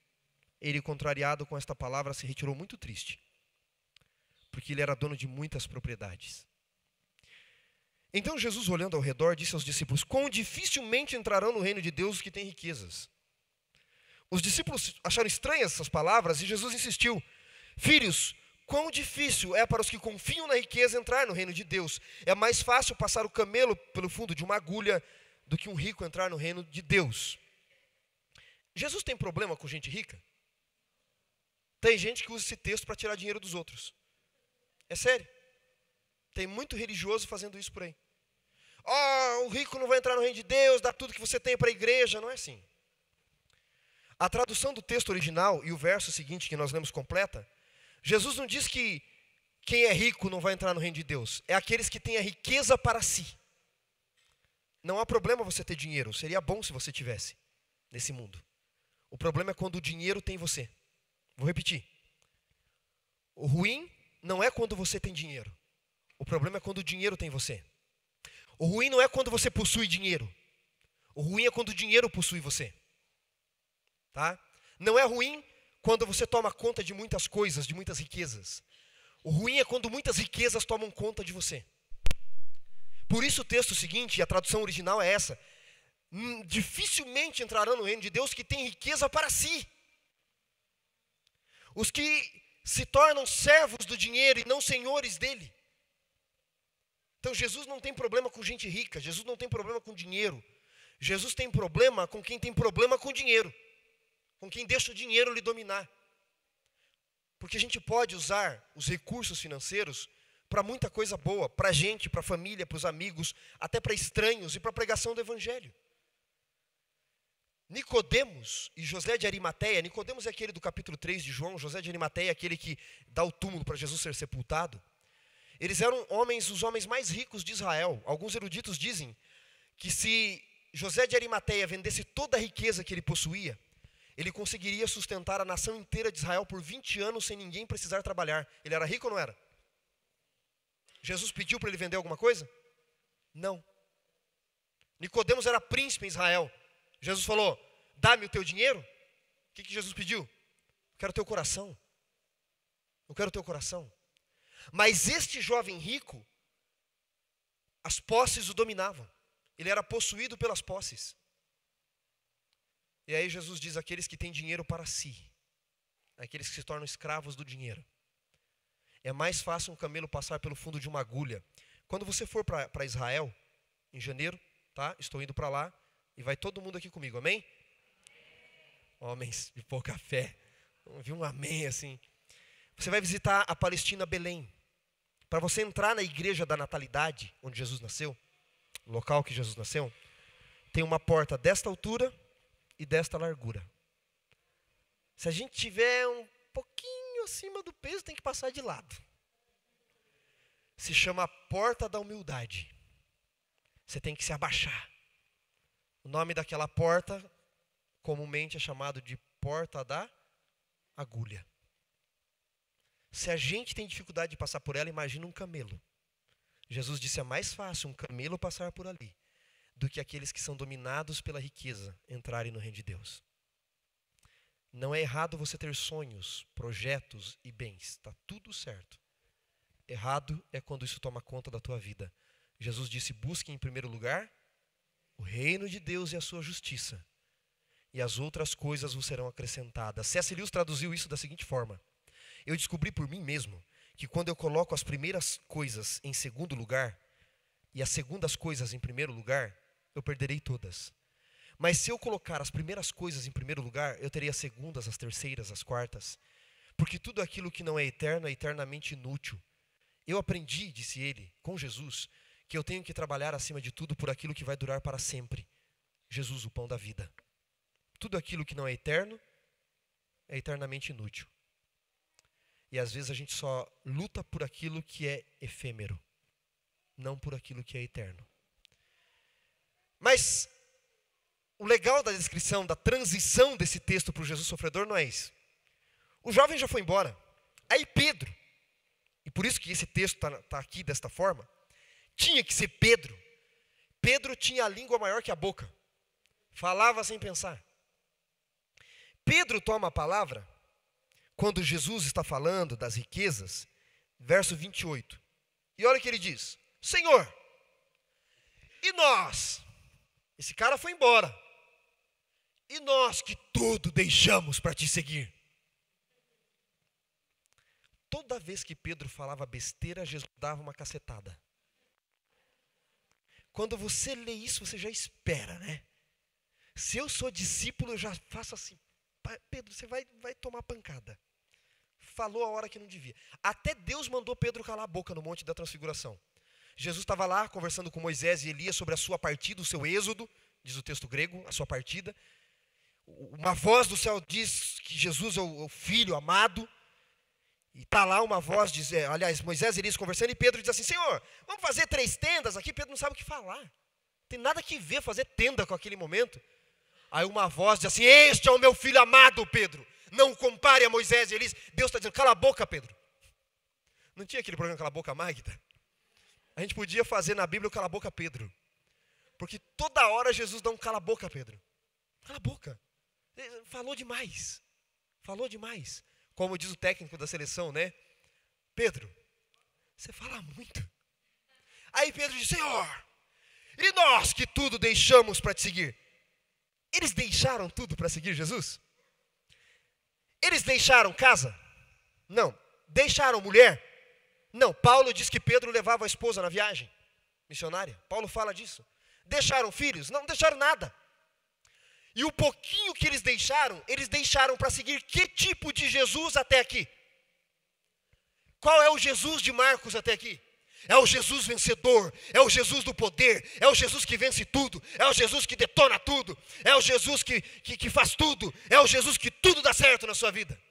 Ele, contrariado com esta palavra, se retirou muito triste, porque ele era dono de muitas propriedades. Então Jesus, olhando ao redor, disse aos discípulos: quão dificilmente entrarão no reino de Deus os que têm riquezas. Os discípulos acharam estranhas essas palavras e Jesus insistiu: filhos, quão difícil é para os que confiam na riqueza entrar no reino de Deus. É mais fácil passar o camelo pelo fundo de uma agulha do que um rico entrar no reino de Deus. Jesus tem problema com gente rica? Tem gente que usa esse texto para tirar dinheiro dos outros. É sério. Tem muito religioso fazendo isso por aí. O rico não vai entrar no reino de Deus, dá tudo que você tem para a igreja. Não é assim. A tradução do texto original e o verso seguinte que nós lemos completa, Jesus não diz que quem é rico não vai entrar no reino de Deus. É aqueles que têm a riqueza para si. Não há problema você ter dinheiro. Seria bom se você tivesse nesse mundo. O problema é quando o dinheiro tem você. Vou repetir. O ruim não é quando você tem dinheiro. O problema é quando o dinheiro tem você. O ruim não é quando você possui dinheiro. O ruim é quando o dinheiro possui você. Tá? Não é ruim quando você toma conta de muitas coisas, de muitas riquezas. O ruim é quando muitas riquezas tomam conta de você. Por isso o texto seguinte, e a tradução original é essa: dificilmente entrarão no reino de Deus que tem riqueza para si. Os que se tornam servos do dinheiro e não senhores dele. Então Jesus não tem problema com gente rica, Jesus não tem problema com dinheiro. Jesus tem problema com quem tem problema com dinheiro, com quem deixa o dinheiro lhe dominar. Porque a gente pode usar os recursos financeiros para muita coisa boa, para a gente, para a família, para os amigos, até para estranhos e para a pregação do Evangelho. Nicodemos e José de Arimateia, Nicodemos é aquele do capítulo 3 de João, José de Arimateia é aquele que dá o túmulo para Jesus ser sepultado. Eles eram os homens mais ricos de Israel. Alguns eruditos dizem que se José de Arimateia vendesse toda a riqueza que ele possuía, ele conseguiria sustentar a nação inteira de Israel por 20 anos sem ninguém precisar trabalhar. Ele era rico ou não era? Jesus pediu para ele vender alguma coisa? Não. Nicodemos era príncipe em Israel. Jesus falou, dá-me o teu dinheiro. O que Jesus pediu? Eu quero o teu coração. Eu quero o teu coração. Mas este jovem rico, as posses o dominavam. Ele era possuído pelas posses. E aí Jesus diz, aqueles que têm dinheiro para si, aqueles que se tornam escravos do dinheiro. É mais fácil um camelo passar pelo fundo de uma agulha. Quando você for para Israel, em janeiro, tá? Estou indo para lá, e vai todo mundo aqui comigo, amém? Homens de pouca fé. Vamos ver um amém assim. Você vai visitar a Palestina, Belém. Para você entrar na igreja da natalidade, onde Jesus nasceu, o local que Jesus nasceu, tem uma porta desta altura e desta largura. Se a gente tiver um pouquinho acima do peso, tem que passar de lado. Se chama porta da humildade. Você tem que se abaixar. O nome daquela porta, comumente é chamado de porta da agulha. Se a gente tem dificuldade de passar por ela, imagina um camelo. Jesus disse, é mais fácil um camelo passar por ali, do que aqueles que são dominados pela riqueza entrarem no reino de Deus. Não é errado você ter sonhos, projetos e bens, está tudo certo. Errado é quando isso toma conta da tua vida. Jesus disse, busque em primeiro lugar o reino de Deus e a sua justiça, e as outras coisas vos serão acrescentadas. C.S. Lewis traduziu isso da seguinte forma: eu descobri por mim mesmo que quando eu coloco as primeiras coisas em segundo lugar e as segundas coisas em primeiro lugar, eu perderei todas. Mas se eu colocar as primeiras coisas em primeiro lugar, eu terei as segundas, as terceiras, as quartas. Porque tudo aquilo que não é eterno é eternamente inútil. Eu aprendi, disse ele, com Jesus, que eu tenho que trabalhar acima de tudo por aquilo que vai durar para sempre. Jesus, o pão da vida. Tudo aquilo que não é eterno é eternamente inútil. E às vezes a gente só luta por aquilo que é efêmero, não por aquilo que é eterno. Mas o legal da descrição, da transição desse texto para o Jesus sofredor não é isso. O jovem já foi embora. Aí Pedro, e por isso que esse texto está aqui desta forma, tinha que ser Pedro. Pedro tinha a língua maior que a boca. Falava sem pensar. Pedro toma a palavra quando Jesus está falando das riquezas, verso 28. E olha o que ele diz. Senhor, e nós? Esse cara foi embora. E nós que tudo deixamos para te seguir? Toda vez que Pedro falava besteira, Jesus dava uma cacetada. Quando você lê isso, você já espera, né? Se eu sou discípulo, eu já faço assim. Pedro, você vai tomar pancada. Falou a hora que não devia. Até Deus mandou Pedro calar a boca no Monte da Transfiguração. Jesus estava lá conversando com Moisés e Elias sobre a sua partida, o seu êxodo, diz o texto grego, a sua partida. Uma voz do céu diz que Jesus é o filho amado. E está lá uma voz, aliás, Moisés e Elias conversando, e Pedro diz assim, Senhor, vamos fazer 3 tendas aqui? Pedro não sabe o que falar. Não tem nada que ver fazer tenda com aquele momento. Aí uma voz diz assim, este é o meu filho amado, Pedro. Não compare a Moisés e Elias. Deus está dizendo, cala a boca, Pedro. Não tinha aquele programa Cala a Boca, Magda? A gente podia fazer na Bíblia o cala a boca, Pedro. Porque toda hora Jesus dá um cala a boca, Pedro. Cala a boca. Falou demais. Falou demais. Como diz o técnico da seleção, né? Pedro, você fala muito. Aí Pedro diz, Senhor, e nós que tudo deixamos para te seguir? Eles deixaram tudo para seguir Jesus? Eles deixaram casa? Não. Deixaram mulher? Não. Paulo diz que Pedro levava a esposa na viagem missionária. Paulo fala disso. Deixaram filhos? Não deixaram nada. E o pouquinho que eles deixaram para seguir que tipo de Jesus até aqui? Qual é o Jesus de Marcos até aqui? É o Jesus vencedor, é o Jesus do poder, é o Jesus que vence tudo, é o Jesus que detona tudo, é o Jesus que faz tudo, é o Jesus que tudo dá certo na sua vida.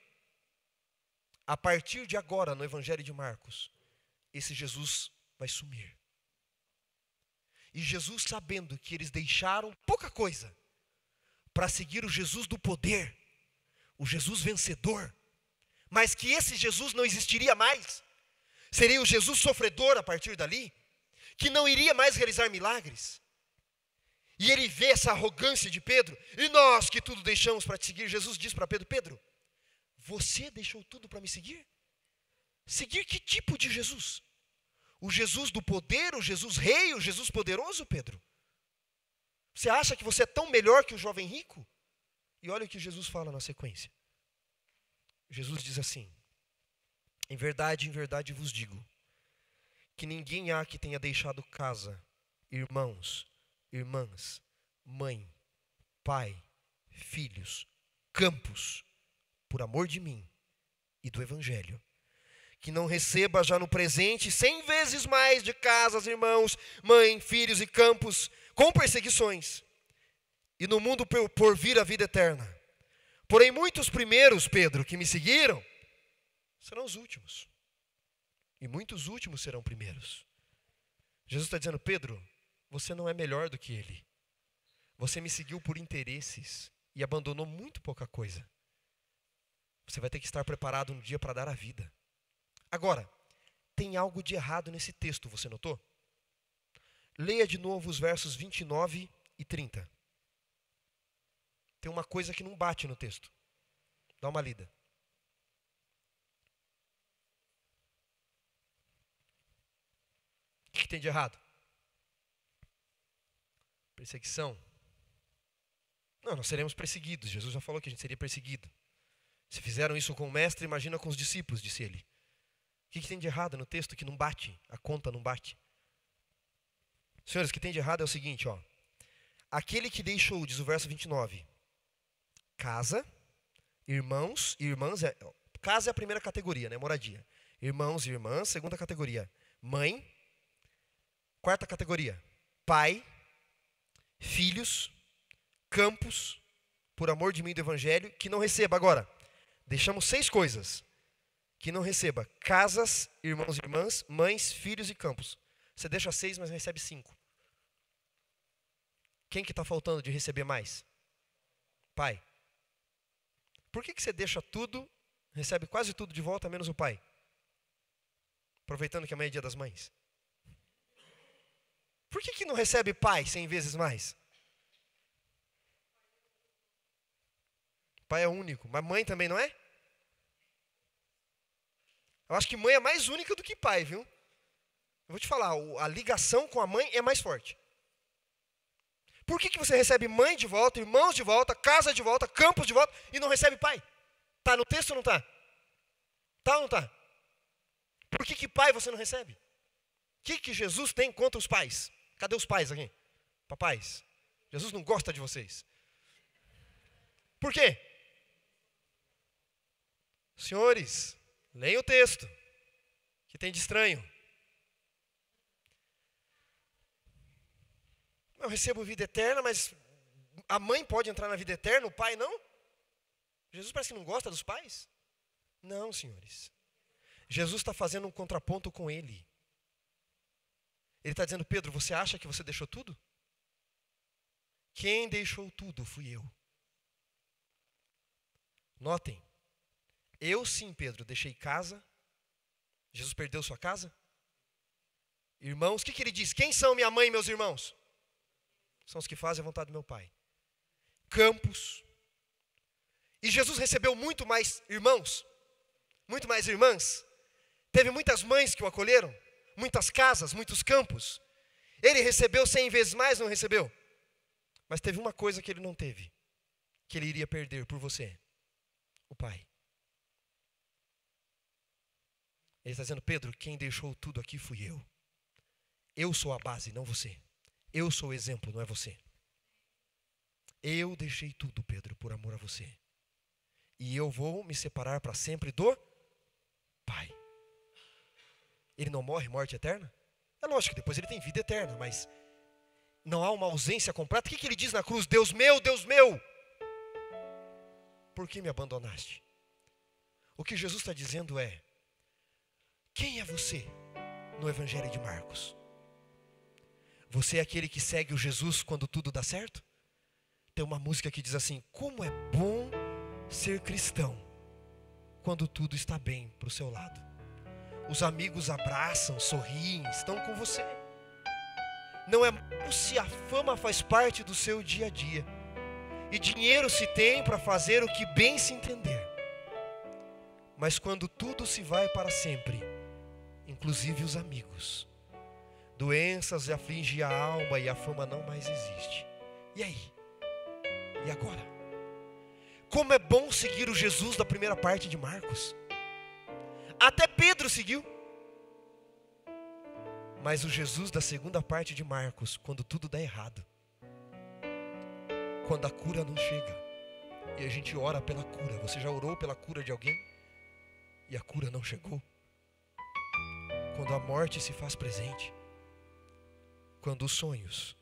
A partir de agora, no Evangelho de Marcos, esse Jesus vai sumir. E Jesus, sabendo que eles deixaram pouca coisa para seguir o Jesus do poder, o Jesus vencedor, mas que esse Jesus não existiria mais, seria o Jesus sofredor a partir dali, que não iria mais realizar milagres. E ele vê essa arrogância de Pedro, e nós que tudo deixamos para te seguir, Jesus diz para Pedro: Pedro, você deixou tudo para me seguir? Seguir que tipo de Jesus? O Jesus do poder, o Jesus rei, o Jesus poderoso, Pedro? Você acha que você é tão melhor que o jovem rico? E olha o que Jesus fala na sequência. Jesus diz assim: em verdade vos digo, que ninguém há que tenha deixado casa, irmãos, irmãs, mãe, pai, filhos, campos, por amor de mim e do Evangelho, que não receba já no presente 100 vezes mais de casas, irmãos, mãe, filhos e campos, com perseguições, e no mundo por vir a vida eterna. Porém muitos primeiros, Pedro, que me seguiram, serão os últimos, e muitos últimos serão primeiros. Jesus está dizendo: Pedro, você não é melhor do que ele. Você me seguiu por interesses e abandonou muito pouca coisa. Você vai ter que estar preparado um dia para dar a vida. Agora, tem algo de errado nesse texto, você notou? Leia de novo os versos 29 e 30. Tem uma coisa que não bate no texto. Dá uma lida. O que tem de errado? Perseguição. Não, nós seremos perseguidos. Jesus já falou que a gente seria perseguido. Se fizeram isso com o mestre, imagina com os discípulos, disse ele. O que tem de errado no texto que não bate? A conta não bate. Senhores, o que tem de errado é o seguinte, ó. Aquele que deixou, diz o verso 29, casa, irmãos e irmãs, casa é a primeira categoria, né, moradia. Irmãos e irmãs, segunda categoria, mãe. Quarta categoria, pai, filhos, campos, por amor de mim e do Evangelho, que não receba. Agora, deixamos 6 coisas. Que não receba casas, irmãos e irmãs, mães, filhos e campos. Você deixa 6, mas recebe 5. Quem que está faltando de receber mais? Pai. Por que você deixa tudo, recebe quase tudo de volta, menos o pai? Aproveitando que amanhã é dia das mães. Por que não recebe pai 100 vezes mais? Pai é único, mas mãe também não é? Eu acho que mãe é mais única do que pai, viu? Eu vou te falar, a ligação com a mãe é mais forte. Por que você recebe mãe de volta, irmãos de volta, casa de volta, campos de volta e não recebe pai? Tá no texto ou não tá? Tá ou não tá? Por que pai você não recebe? O que Jesus tem contra os pais? Cadê os pais aqui? Papais, Jesus não gosta de vocês. Por quê? Senhores, leiam o texto. O que tem de estranho? Eu recebo vida eterna, mas a mãe pode entrar na vida eterna, o pai não? Jesus parece que não gosta dos pais? Não, senhores. Jesus está fazendo um contraponto com ele. Ele está dizendo: Pedro, você acha que você deixou tudo? Quem deixou tudo fui eu. Notem, eu sim, Pedro, deixei casa. Jesus perdeu sua casa? Irmãos, o que ele diz? Quem são minha mãe e meus irmãos? São os que fazem a vontade do meu Pai. Campos. E Jesus recebeu muito mais irmãos, muito mais irmãs. Teve muitas mães que o acolheram, muitas casas, muitos campos. Ele recebeu 100 vezes mais, não recebeu? Mas teve uma coisa que ele não teve, que ele iria perder por você: o Pai. Ele está dizendo: Pedro, quem deixou tudo aqui fui eu. Eu sou a base, não você. Eu sou o exemplo, não é você. Eu deixei tudo, Pedro, por amor a você. E eu vou me separar para sempre do Pai. Ele não morre morte eterna? É lógico que depois ele tem vida eterna, mas não há uma ausência completa. O que ele diz na cruz? Deus meu, por que me abandonaste? O que Jesus está dizendo é: quem é você no Evangelho de Marcos? Você é aquele que segue o Jesus quando tudo dá certo? Tem uma música que diz assim: como é bom ser cristão quando tudo está bem para o seu lado. Os amigos abraçam, sorriem, estão com você. Não é mal se a fama faz parte do seu dia a dia e dinheiro se tem para fazer o que bem se entender. Mas quando tudo se vai para sempre, inclusive os amigos, doenças afligem a alma e a fama não mais existe. E aí? E agora? Como é bom seguir o Jesus da primeira parte de Marcos. Até Pedro seguiu. Mas o Jesus da segunda parte de Marcos, quando tudo dá errado, quando a cura não chega, e a gente ora pela cura. Você já orou pela cura de alguém? E a cura não chegou? Quando a morte se faz presente, quando os sonhos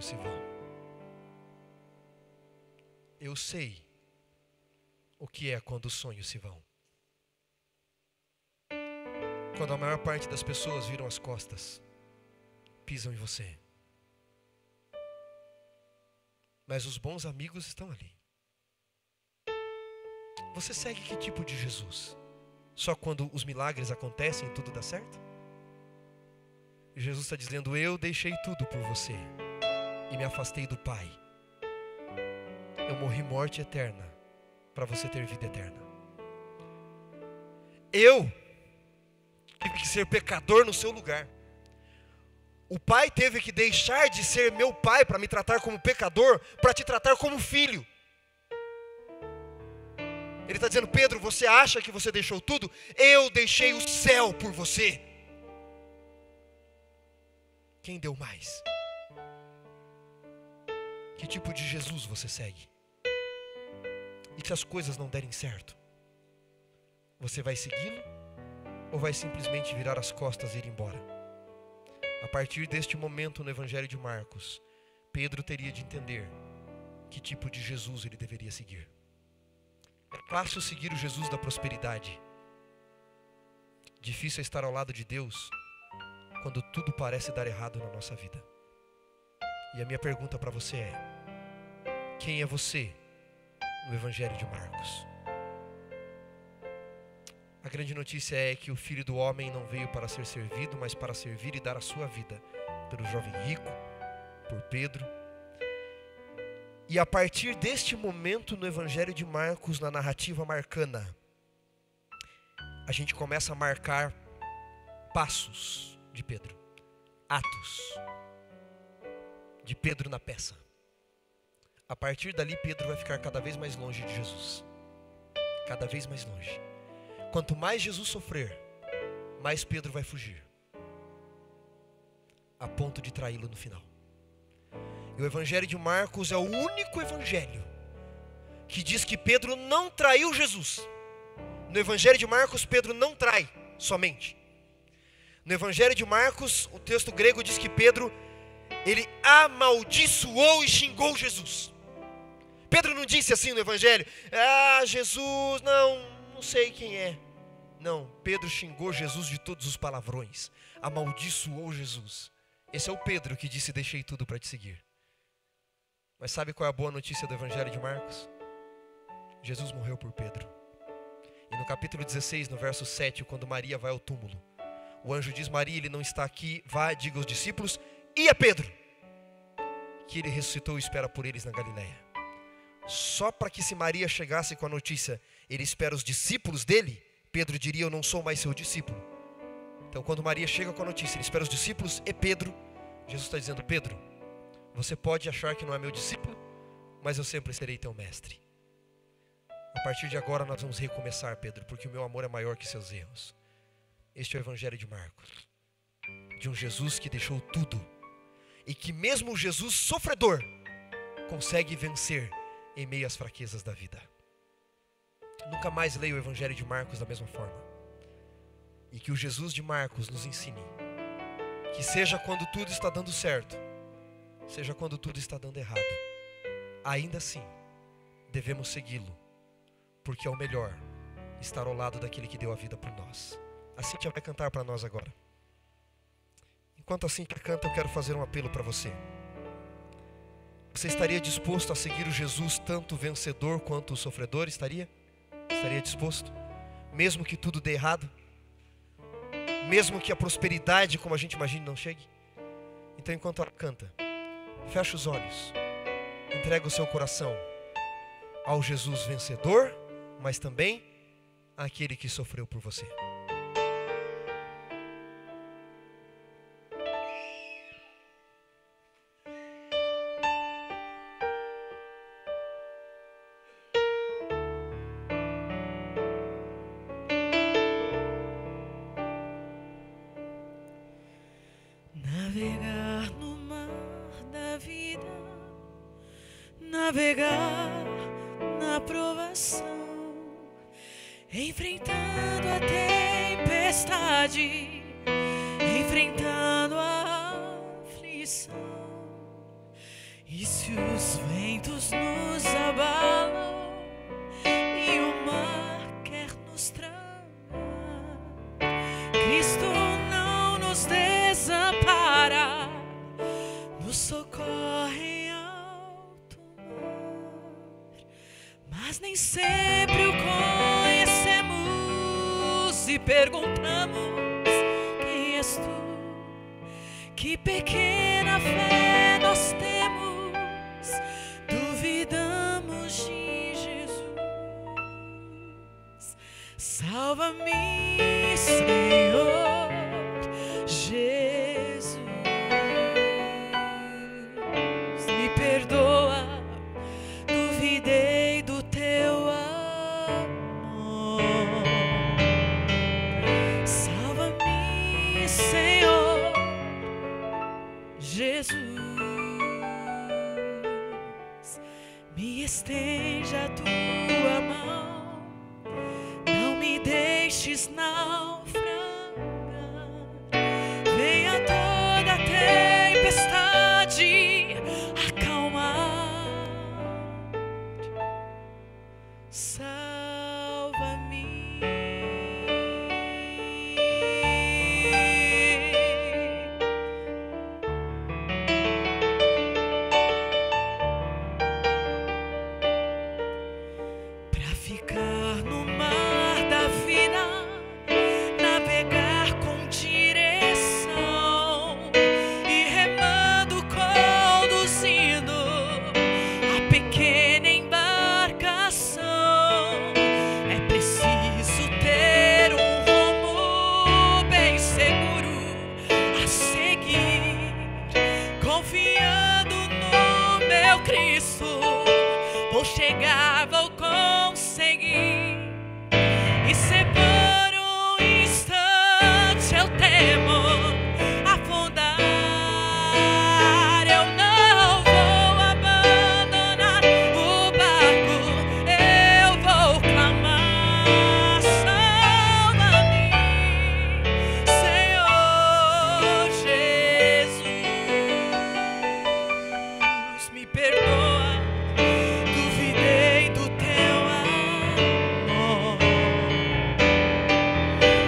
se vão. Eu sei o que é quando os sonhos se vão. Quando a maior parte das pessoas viram as costas, pisam em você. Mas os bons amigos estão ali. Você segue que tipo de Jesus? Só quando os milagres acontecem e tudo dá certo? E Jesus está dizendo: eu deixei tudo por você e me afastei do Pai. Eu morri morte eterna para você ter vida eterna. Eu tive que ser pecador no seu lugar. O Pai teve que deixar de ser meu Pai para me tratar como pecador, para te tratar como filho. Ele está dizendo: Pedro, você acha que você deixou tudo? Eu deixei o céu por você. Quem deu mais? Que tipo de Jesus você segue? E se as coisas não derem certo, você vai segui-lo? Ou vai simplesmente virar as costas e ir embora? A partir deste momento no Evangelho de Marcos, Pedro teria de entender que tipo de Jesus ele deveria seguir. É fácil seguir o Jesus da prosperidade. Difícil é estar ao lado de Deus quando tudo parece dar errado na nossa vida. E a minha pergunta para você é: quem é você no Evangelho de Marcos? A grande notícia é que o Filho do Homem não veio para ser servido, mas para servir e dar a sua vida pelo jovem rico, por Pedro. E a partir deste momento no Evangelho de Marcos, na narrativa marcana, a gente começa a marcar passos de Pedro, atos de Pedro na peça. A partir dali, Pedro vai ficar cada vez mais longe de Jesus. Cada vez mais longe. Quanto mais Jesus sofrer, mais Pedro vai fugir, a ponto de traí-lo no final. E o Evangelho de Marcos é o único evangelho que diz que Pedro não traiu Jesus. No Evangelho de Marcos, Pedro não trai somente. No Evangelho de Marcos, o texto grego diz que Pedro, ele amaldiçoou e xingou Jesus. Pedro não disse assim no Evangelho: Jesus, não sei quem é. Não, Pedro xingou Jesus de todos os palavrões, amaldiçoou Jesus. Esse é o Pedro que disse: deixei tudo para te seguir. Mas sabe qual é a boa notícia do Evangelho de Marcos? Jesus morreu por Pedro. E no capítulo 16, no verso 7, quando Maria vai ao túmulo, o anjo diz: Maria, ele não está aqui, vá, diga aos discípulos e a Pedro que ele ressuscitou e espera por eles na Galileia. Só para que, se Maria chegasse com a notícia, ele espera os discípulos dele, Pedro diria: eu não sou mais seu discípulo. Então, quando Maria chega com a notícia, ele espera os discípulos e Pedro. Jesus está dizendo: Pedro, você pode achar que não é meu discípulo, mas eu sempre serei teu mestre. A partir de agora nós vamos recomeçar, Pedro, porque o meu amor é maior que seus erros. Este é o Evangelho de Marcos, de um Jesus que deixou tudo, e que mesmo o Jesus sofredor consegue vencer em meio às fraquezas da vida. nunca mais leia o Evangelho de Marcos da mesma forma. E que o Jesus de Marcos nos ensine que seja quando tudo está dando certo, seja quando tudo está dando errado, ainda assim devemos segui-lo, porque é o melhor estar ao lado daquele que deu a vida por nós. A Cíntia vai cantar para nós agora. Enquanto a Cíntia canta, eu quero fazer um apelo para você. Você estaria disposto a seguir o Jesus tanto vencedor quanto o sofredor? Estaria disposto? Mesmo que tudo dê errado? Mesmo que a prosperidade, como a gente imagina, não chegue? Então, enquanto ela canta, fecha os olhos, entrega o seu coração ao Jesus vencedor, mas também àquele que sofreu por você. Navegar no mar da vida, navegar na provação, enfrentando a tempestade, enfrentando a aflição. E se os ventos nos abalam e o mar quer nos tragar, Cristo não nos desampara, nos socorre em alto mar. Mas nem sempre o conhecemos e perguntamos: quem és tu? Que pequena fé nós temos, duvidamos de Jesus. Salva-me, Senhor Jesus, me perdoa, duvidei do teu amor. Salva-me, Senhor Jesus, me estende a tua mão, não me deixes naufragar. Venha toda a tempestade acalmar. Salva-me. Pra ficar no mar da vida, navegar com direção e remando, conduzindo a pequena embarcação, é preciso ter um rumo bem seguro a seguir, confiando no meu Cristo. Vou chegar, vou conseguir. E se por um instante eu temo afundar, eu não vou abandonar o barco, eu vou clamar. Salva-me, Senhor Jesus, me perdoa, duvidei do teu amor.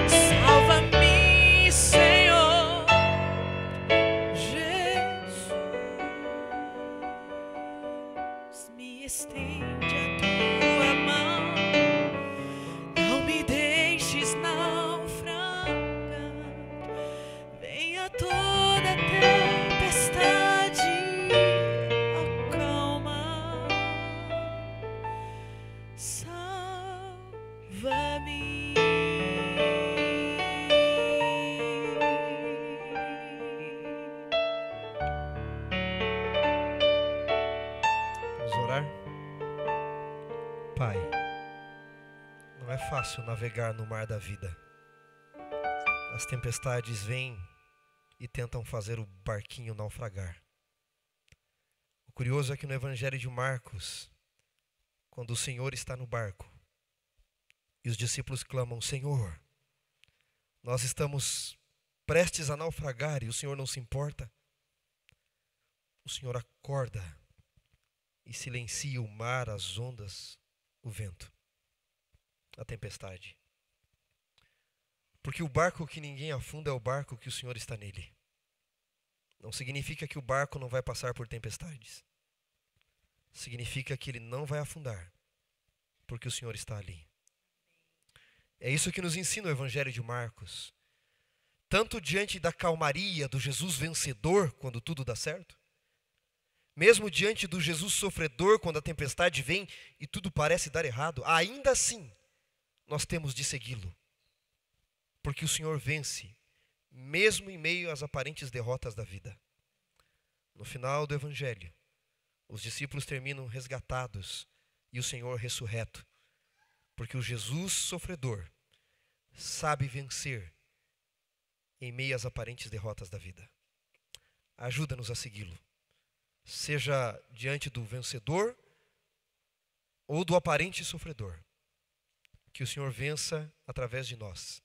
Salva-me, Senhor Jesus, me estende a tua mão, não me deixes naufragar. Venha toda a tempestade acalmar. Salva-me. Vamos orar? Pai, não é fácil navegar no mar da vida. As tempestades vêm e tentam fazer o barquinho naufragar. O curioso é que no Evangelho de Marcos, quando o Senhor está no barco, E os discípulos clamam: Senhor, nós estamos prestes a naufragar e o Senhor não se importa. O Senhor acorda e silencia o mar, as ondas, o vento, a tempestade. Porque o barco que ninguém afunda é o barco que o Senhor está nele. Não significa que o barco não vai passar por tempestades. Significa que ele não vai afundar, porque o Senhor está ali. É isso que nos ensina o Evangelho de Marcos. Tanto diante da calmaria do Jesus vencedor, quando tudo dá certo, mesmo diante do Jesus sofredor, quando a tempestade vem e tudo parece dar errado, ainda assim, nós temos de segui-lo. Porque o Senhor vence, mesmo em meio às aparentes derrotas da vida. No final do Evangelho, os discípulos terminam resgatados e o Senhor ressurreto. Porque o Jesus sofredor sabe vencer em meio às aparentes derrotas da vida. Ajuda-nos a segui-lo. Seja diante do vencedor ou do aparente sofredor. Que o Senhor vença através de nós.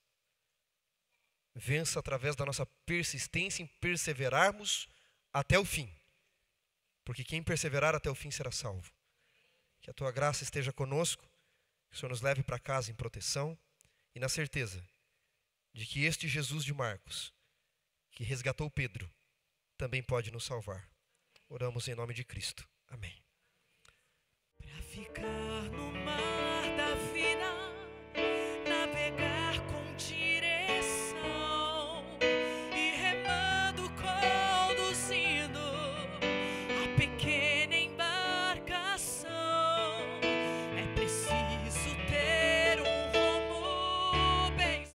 Vença através da nossa persistência em perseverarmos até o fim. Porque quem perseverar até o fim será salvo. Que a tua graça esteja conosco, que o Senhor nos leve para casa em proteção e na certeza de que este Jesus de Marcos, que resgatou Pedro, também pode nos salvar. Oramos em nome de Cristo. Amém. Pra ficar no mar da vida, navegar